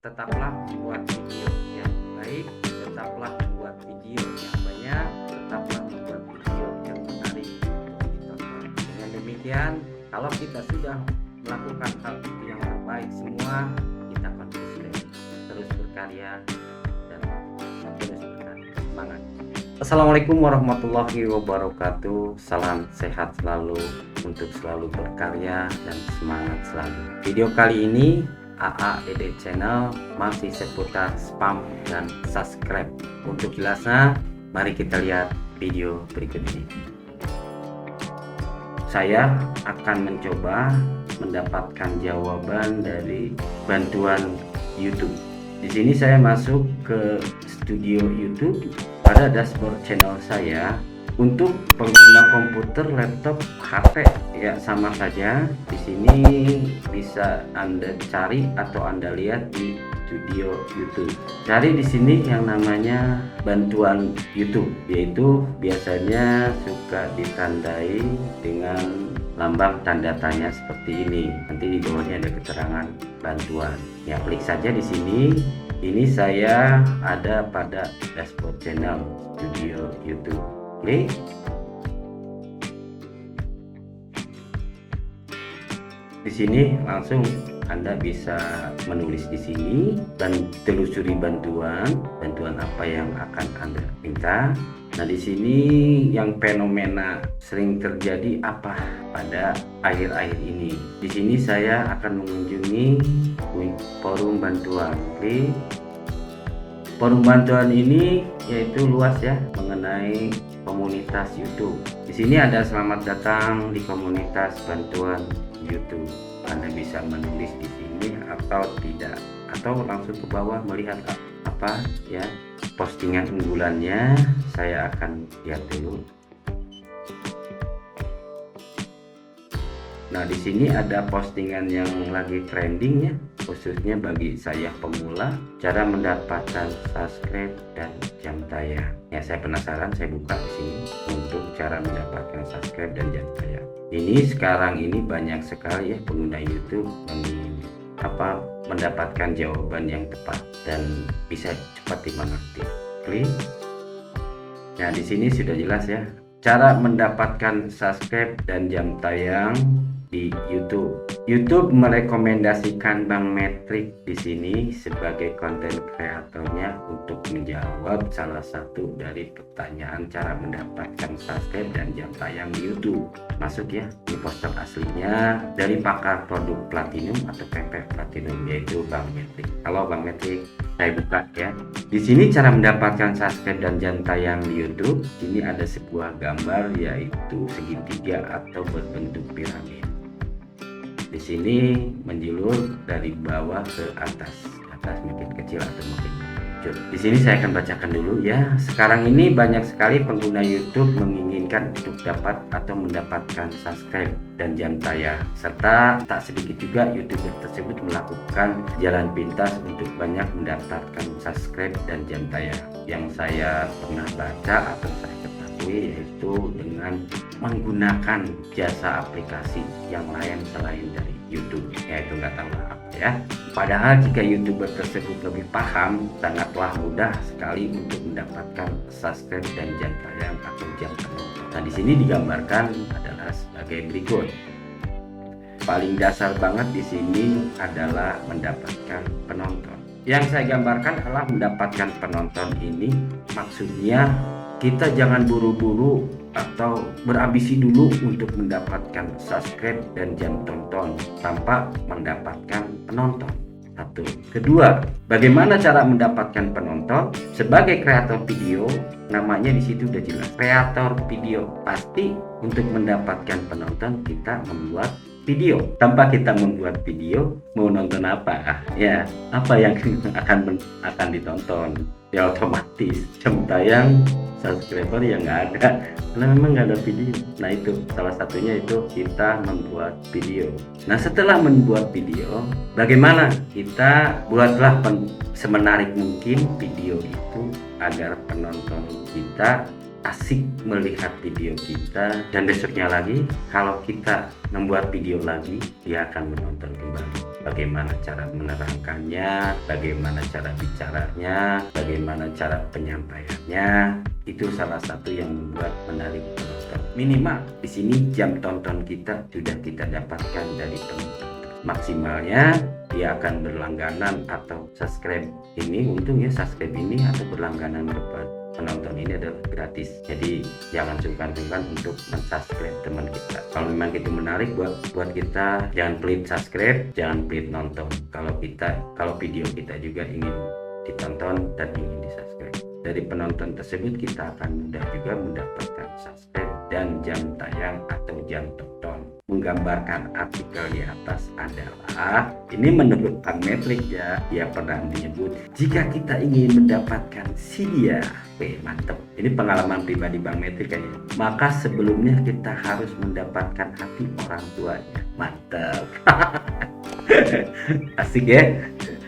tetaplah membuat video yang baik, tetaplah membuat video yang banyak, tetaplah membuat video yang menarik untuk ditonton. Dengan demikian, kalau kita sudah melakukan hal itu yang terbaik semua, kita konsisten terus berkarya dan terus berkarya. Semangat. Assalamualaikum warahmatullahi wabarakatuh. Salam sehat selalu untuk selalu berkarya dan semangat selalu. Video kali ini AA Dede Channel masih seputar spam dan subscribe. Untuk jelasnya, mari kita lihat video berikut ini. Saya akan mencoba mendapatkan jawaban dari bantuan YouTube. Di sini saya masuk ke studio YouTube. Pada dashboard channel saya, untuk pengguna komputer, laptop, HP ya sama saja. Di sini bisa Anda cari atau Anda lihat di studio YouTube. Cari di sini yang namanya bantuan YouTube, yaitu biasanya suka ditandai dengan lambang tanda tanya seperti ini. Nanti di bawahnya ada keterangan bantuan. Ya, klik saja di sini. Ini saya ada pada dashboard channel studio YouTube. Klik. Di sini langsung Anda bisa menulis di sini dan telusuri bantuan apa yang akan Anda minta. Nah, di sini yang fenomena sering terjadi apa pada akhir-akhir ini. Di sini saya akan mengunjungi forum bantuan. Klik. Forum bantuan ini yaitu luas ya, mengenai komunitas YouTube. Di sini ada selamat datang di komunitas bantuan YouTube. Anda bisa menulis di sini atau tidak, atau langsung ke bawah melihat apa ya postingan unggulannya. Saya akan lihat dulu. Nah, di sini ada postingan yang lagi trending ya, khususnya bagi saya pemula, cara mendapatkan subscribe dan jam tayang. Ya, saya penasaran, saya buka di sini untuk cara mendapatkan subscribe dan jam tayang. Ini sekarang ini banyak sekali ya pengguna YouTube mendapatkan jawaban yang tepat dan bisa cepat dimengerti. Klik. Nah, di sini sudah jelas ya, cara mendapatkan subscribe dan jam tayang di YouTube. YouTube merekomendasikan Bang Metrik di sini sebagai konten kreatornya untuk menjawab salah satu dari pertanyaan cara mendapatkan subscribe dan jam tayang di YouTube. Masuk ya, di poster aslinya dari pakar produk platinum atau PP platinum, yaitu Bang Metrik. Halo Bang Metrik, saya buka ya. Di sini cara mendapatkan subscribe dan jam tayang di YouTube. Ini ada sebuah gambar yaitu segitiga atau berbentuk piramid. Di sini menjulur dari bawah ke atas makin kecil atau makin kecil. Di sini saya akan bacakan dulu ya. Sekarang ini banyak sekali pengguna YouTube menginginkan untuk dapat atau mendapatkan subscribe dan jam tayang, serta tak sedikit juga YouTuber tersebut melakukan jalan pintas untuk banyak mendapatkan subscribe dan jam tayang. Yang saya pernah baca atau saya ketahui yaitu dengan menggunakan jasa aplikasi yang lain selain dari YouTube, yaitu nggak tahu apa ya. Padahal jika YouTuber tersebut lebih paham, sangatlah mudah sekali untuk mendapatkan subscribe dan jam tayang atau jam penonton. Nah, di sini digambarkan adalah sebagai berikut. Paling dasar banget di sini adalah mendapatkan penonton. Yang saya gambarkan adalah mendapatkan penonton ini maksudnya kita jangan buru-buru atau berambisi dulu untuk mendapatkan subscribe dan jam tonton tanpa mendapatkan penonton. Satu. Kedua, bagaimana cara mendapatkan penonton? Sebagai kreator video, namanya di situ udah jelas, kreator video. Pasti untuk mendapatkan penonton kita membuat video. Tanpa kita membuat video, mau nonton apa? Ya, apa yang akan ditonton? Ya otomatis jam tayang, subscriber yang nggak ada karena memang nggak ada video. Nah, itu salah satunya itu kita membuat video. Nah, setelah membuat video, bagaimana kita buatlah semenarik mungkin video itu agar penonton kita asik melihat video kita, dan besoknya lagi kalau kita membuat video lagi dia akan menonton kembali. bagaimana cara menerangkannya, bagaimana cara bicaranya, bagaimana cara penyampaiannya. Itu salah satu yang membuat menarik penonton. Minimal di sini jam tonton kita sudah kita dapatkan dari penonton. Maksimalnya dia akan berlangganan atau subscribe ini, untung ya subscribe ini atau berlangganan kepada penonton ini adalah gratis. Jadi jangan sungkan-sungkan untuk mensubscribe teman kita. Kalau memang itu menarik buat kita, jangan pelit subscribe, jangan pelit nonton. Kalau video kita juga ingin ditonton dan ingin disubscribe, dari penonton tersebut kita akan mudah juga mendapatkan subscribe dan jam tayang atau jam tonton. Menggambarkan artikel di atas adalah, ini menurut Bang Metrik ya, dia pernah menyebut jika kita ingin mendapatkan si dia, mantep. Ini pengalaman pribadi Bang Metrik kayaknya. Maka sebelumnya kita harus mendapatkan hati orang tuanya. Mantap. Asik ya.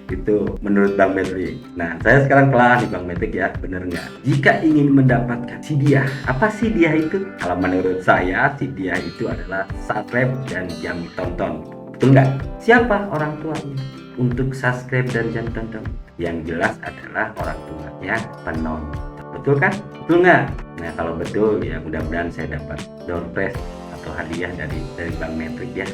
Itu menurut Bang Metrik. Nah, saya sekarang kelah nih Bang Metrik ya, bener nggak? Jika ingin mendapatkan si dia, apa sih dia itu? Kalau menurut saya si dia itu adalah subscribe dan jam tonton. Betul nggak? Siapa orang tuanya untuk subscribe dan jam tonton? Yang jelas adalah orang tuanya penonton. Betul kan? Betul nggak? Nah, kalau betul ya mudah-mudahan saya dapat door prize atau hadiah dari Bang Metrik ya.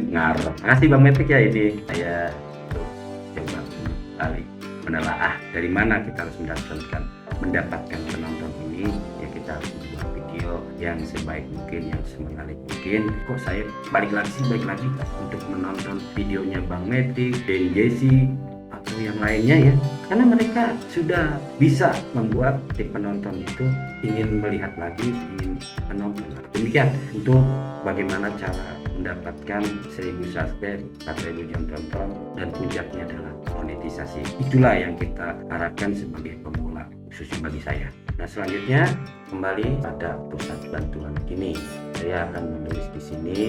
Ngarep. Makasih Bang Metrik ya, ini saya coba kali menelaah dari mana kita harus mendapatkan penonton ini. Ya kita harus membuat video yang sebaik mungkin, yang semenarik mungkin. Kok saya balik lagi untuk menonton videonya Bang Metrik, Dan Jesse atau yang lainnya ya, karena mereka sudah bisa membuat si penonton itu ingin melihat lagi, ingin menonton. Demikian untuk bagaimana cara mendapatkan 1000 subscribe, 4000 jam tonton, dan puncaknya adalah monetisasi. Itulah yang kita harapkan sebagai pemula, khususnya bagi saya. Nah, selanjutnya kembali pada pusat bantuan kini. Saya akan menulis di sini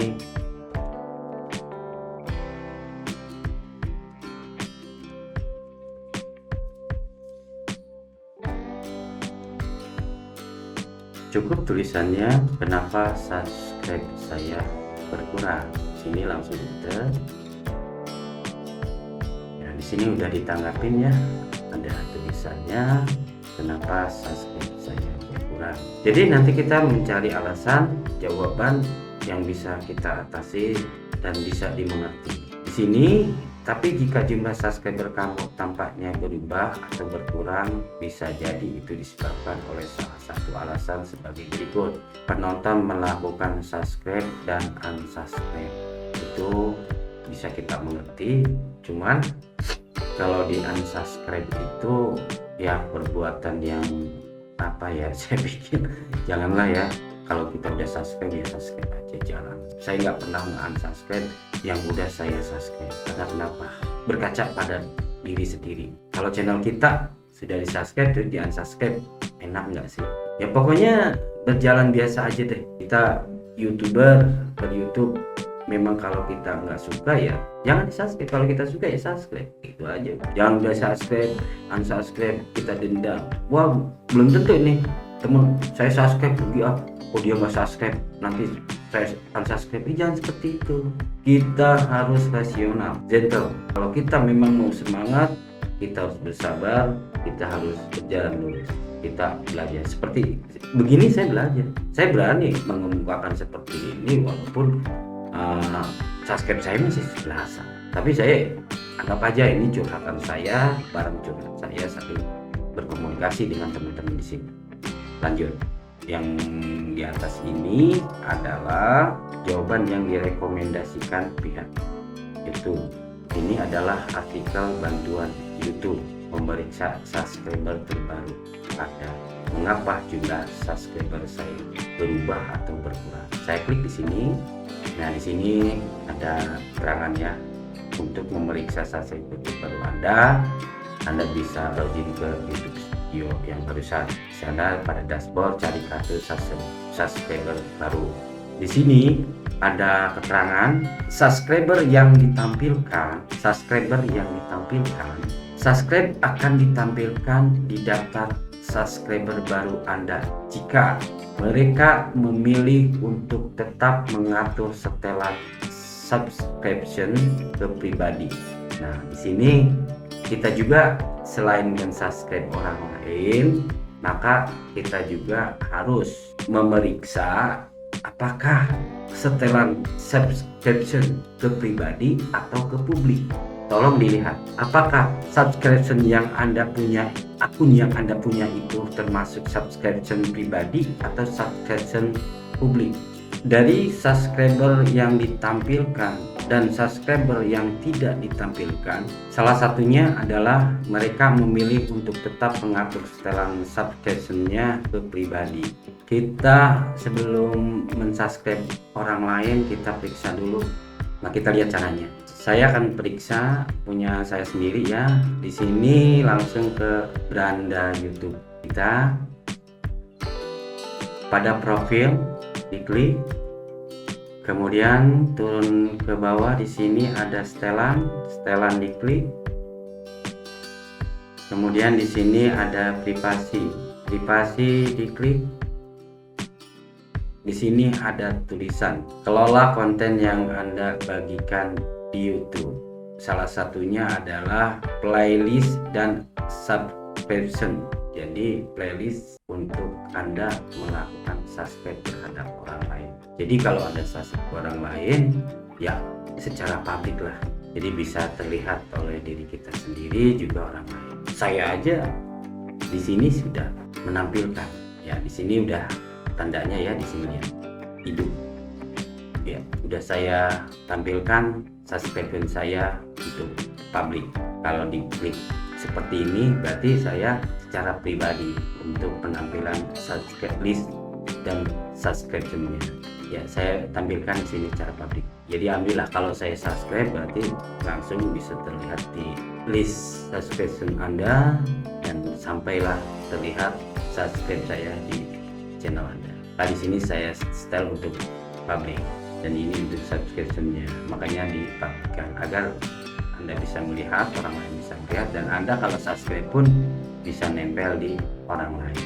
cukup tulisannya kenapa subscribe saya berkurang. Sini langsung enter. Ya, di sini udah ditanggapin ya. Ada tulisannya kenapa subscribe saya berkurang. Jadi nanti kita mencari alasan, jawaban yang bisa kita atasi dan bisa dimengerti. Di sini, tapi jika jumlah subscriber kamu tampaknya berubah atau berkurang, bisa jadi itu disebabkan oleh salah satu alasan sebagai berikut. Penonton melakukan subscribe dan unsubscribe. Itu bisa kita mengerti, cuman kalau di unsubscribe itu ya perbuatan yang apa ya, saya pikir janganlah ya. Kalau kita udah subscribe ya subscribe aja, jalan. Saya nggak pernah unsubscribe yang udah saya subscribe. Karena kenapa? Berkaca pada diri sendiri. Kalau channel kita sudah di subscribe terus di unsubscribe, enak nggak sih? Ya pokoknya berjalan biasa aja deh. Kita YouTuber per YouTube, memang kalau kita nggak suka ya jangan di subscribe. Kalau kita suka ya subscribe, itu aja. Jangan udah subscribe, unsubscribe kita dendam. Wah, belum tentu nih temen saya subscribe dia nggak subscribe, nanti saya unsubscribe. Jangan seperti itu. Kita harus rasional, gentle. Kalau kita memang mau semangat, kita harus bersabar, kita harus berjalan lurus, kita belajar. Seperti begini saya belajar, saya berani mengemukakan seperti ini walaupun subscribe saya masih 11, tapi saya anggap aja ini curhatan saya, bareng curhat saya sambil berkomunikasi dengan teman-teman di sini. Lanjut, yang di atas ini adalah jawaban yang direkomendasikan pihak itu. Ini adalah artikel bantuan YouTube memeriksa subscriber terbaru. Ada mengapa jumlah subscriber saya berubah atau berkurang. Saya klik di sini. Nah, di sini ada keterangannya untuk memeriksa subscriber baru Anda bisa login ke YouTube Studio yang barusan. Di sana pada dashboard cari kartu subscriber baru. Di sini ada keterangan subscriber yang ditampilkan. Subscribe akan ditampilkan di daftar subscriber baru Anda jika mereka memilih untuk tetap mengatur setelan subscription ke pribadi. Nah, di sini kita juga selain mensubscribe orang lain, maka kita juga harus memeriksa apakah setelan subscription ke pribadi atau ke publik. Tolong dilihat apakah subscription yang Anda punya, akun yang Anda punya itu termasuk subscription pribadi atau subscription publik. Dari subscriber yang ditampilkan dan subscriber yang tidak ditampilkan, salah satunya adalah mereka memilih untuk tetap mengatur setelan subscription-nya ke pribadi. Kita sebelum mensubscribe orang lain, kita periksa dulu. Nah, kita lihat caranya. Saya akan periksa punya saya sendiri ya. Di sini langsung ke beranda YouTube kita. Pada profil diklik. Kemudian turun ke bawah, di sini ada setelan diklik. Kemudian di sini ada privasi diklik. Di sini ada tulisan kelola konten yang Anda bagikan di YouTube. Salah satunya adalah playlist dan subscription. Jadi playlist untuk Anda melakukan subscribe terhadap orang lain. Jadi kalau Anda subscribe orang lain, ya secara publik lah. Jadi bisa terlihat oleh diri kita sendiri juga orang lain. Saya aja di sini sudah menampilkan. Ya di sini udah tandanya ya, di sini ya hidup. Ya udah saya tampilkan subscription saya itu publik. Kalau diklik seperti ini berarti saya secara pribadi untuk penampilan subscribe list dan subscription-nya. Ya saya tampilkan di sini secara publik. Jadi ambillah kalau saya subscribe berarti langsung bisa terlihat di list subscription Anda dan sampailah terlihat subscribe saya di channel Anda. Nah di sini saya setel untuk publik dan ini untuk subscription-nya. Makanya dipublikkan agar Anda bisa melihat, orang lain bisa melihat, dan Anda kalau subscribe pun bisa nempel di orang lain.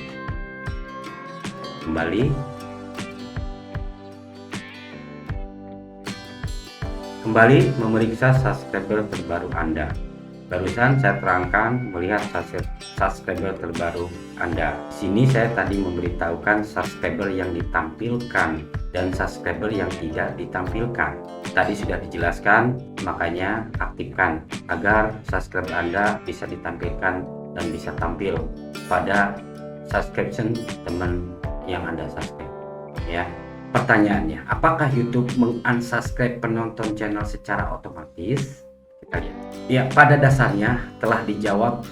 Kembali memeriksa subscriber terbaru Anda. Barusan saya terangkan melihat subscriber terbaru Anda. Di sini saya tadi memberitahukan subscriber yang ditampilkan dan subscriber yang tidak ditampilkan. Tadi sudah dijelaskan, makanya aktifkan agar subscriber Anda bisa ditampilkan dan bisa tampil pada subscription teman yang Anda subscribe. Ya. Pertanyaannya, apakah YouTube mengunsubscribe penonton channel secara otomatis? Kita lihat. Ya, pada dasarnya telah dijawab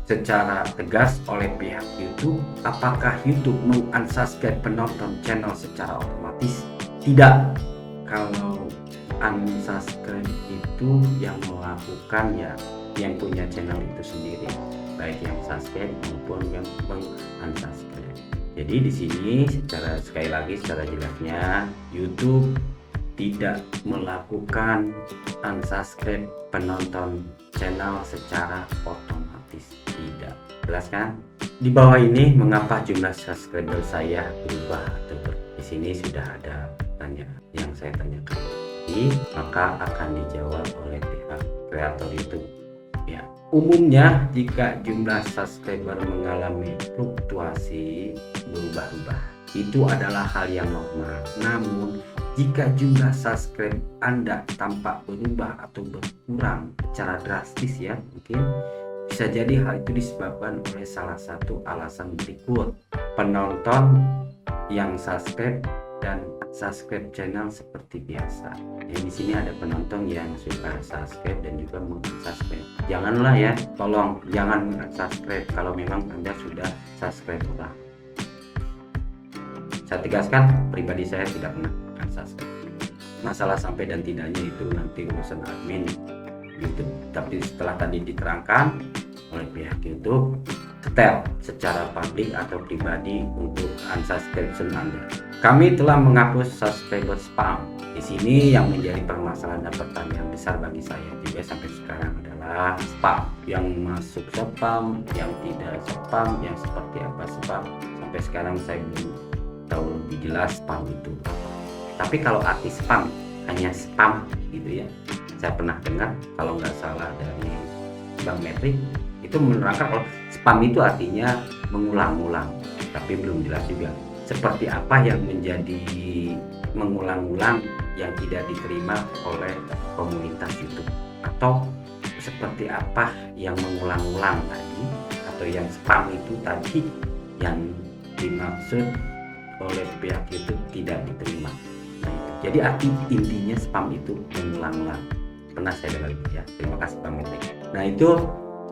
secara tegas oleh pihak YouTube. Apakah YouTube mengunsubscribe penonton channel secara otomatis? Tidak. Kalau unsubscribe itu yang melakukan ya yang punya channel itu sendiri, baik yang subscribe maupun yang unsubscribe. Jadi di sini sekali lagi secara jelasnya YouTube tidak melakukan unsubscribe penonton channel secara otomatis. Tidak. Jelas kan? Di bawah ini mengapa jumlah subscriber saya berubah atau di sini sudah ada pertanyaan yang saya tanyakan. Jadi maka akan dijawab oleh pihak kreator YouTube. Ya, umumnya jika jumlah subscriber mengalami fluktuasi berubah-ubah, itu adalah hal yang normal. Namun jika jumlah subscribe Anda tampak berubah atau berkurang secara drastis ya, mungkin bisa jadi hal itu disebabkan oleh salah satu alasan berikut. Penonton yang subscribe dan subscribe channel seperti biasa. Di sini ada penonton yang suka subscribe dan juga subscribe. Janganlah ya, tolong jangan subscribe kalau memang Anda sudah subscribe orang. Saya tegaskan, pribadi saya tidak pernah subscribe. Masalah sampai dan tidaknya itu nanti urusan admin YouTube. Tapi setelah tadi diterangkan oleh pihak YouTube, setel secara publik atau pribadi untuk unsubscription Anda. Kami telah menghapus subscriber spam. Di sini yang menjadi permasalahan dan pertanyaan besar bagi saya juga sampai sekarang adalah spam. Yang masuk spam, yang tidak spam, yang seperti apa spam. Sampai sekarang saya belum tahu lebih jelas spam itu. Tapi kalau arti spam hanya spam gitu ya. Saya pernah dengar kalau nggak salah dari Bang Metrik itu menerangkan kalau spam itu artinya mengulang-ulang, tapi belum jelas juga seperti apa yang menjadi mengulang-ulang yang tidak diterima oleh komunitas YouTube, atau seperti apa yang mengulang-ulang tadi atau yang spam itu tadi yang dimaksud oleh pihak YouTube tidak diterima. Jadi intinya spam itu mengulang-ulang. Pernah saya dengar itu ya. Terima kasih Bang Metrik. Nah itu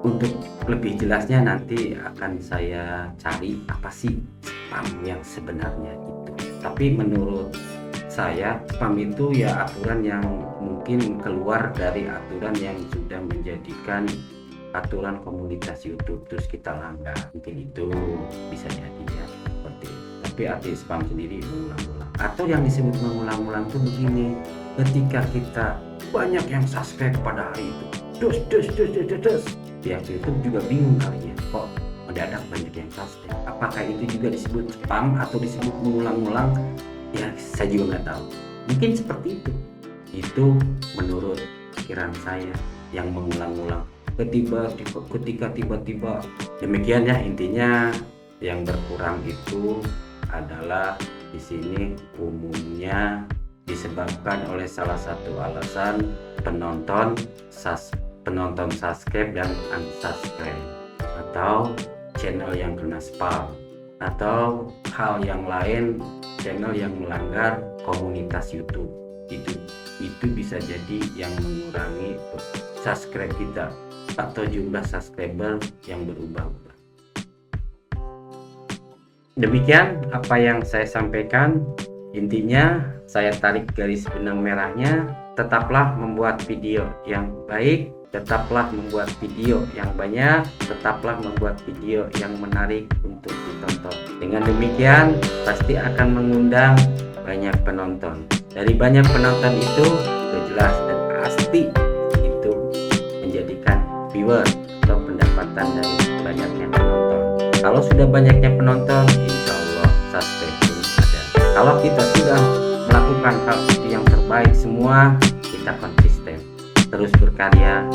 untuk lebih jelasnya nanti akan saya cari apa sih spam yang sebenarnya itu. Tapi menurut saya spam itu ya aturan yang mungkin keluar dari aturan yang sudah menjadikan aturan komunitas YouTube terus kita langgar, mungkin itu bisa jadi ya seperti itu. Tapi arti spam sendiri mengulang-ulang, atau yang disebut mengulang-ulang itu begini, ketika kita banyak yang subscribe pada hari itu dus pihak YouTube juga bingung kali ya, kok mendadak banyak yang subscribe, apakah itu juga disebut spam atau disebut mengulang-ulang? Ya saya juga nggak tahu, mungkin seperti itu menurut pikiran saya yang mengulang-ulang ketika tiba-tiba demikian ya. Intinya yang berkurang itu adalah di sini umumnya disebabkan oleh salah satu alasan penonton subscribe dan unsubscribe, atau channel yang kena spam, atau hal yang lain, channel yang melanggar komunitas YouTube. Itu bisa jadi yang mengurangi subscribe kita atau jumlah subscriber yang berubah-ubah. Demikian apa yang saya sampaikan. Intinya saya tarik garis benang merahnya, tetaplah membuat video yang baik, tetaplah membuat video yang banyak, tetaplah membuat video yang menarik untuk ditonton. Dengan demikian pasti akan mengundang banyak penonton. Dari banyak penonton itu jelas dan pasti itu menjadikan viewer atau pendapatan dari banyaknya penonton. Kalau sudah banyaknya penonton, insya Allah subscribe pun ada. Kalau kita sudah melakukan hal yang terbaik semua, kita konsisten terus berkarya,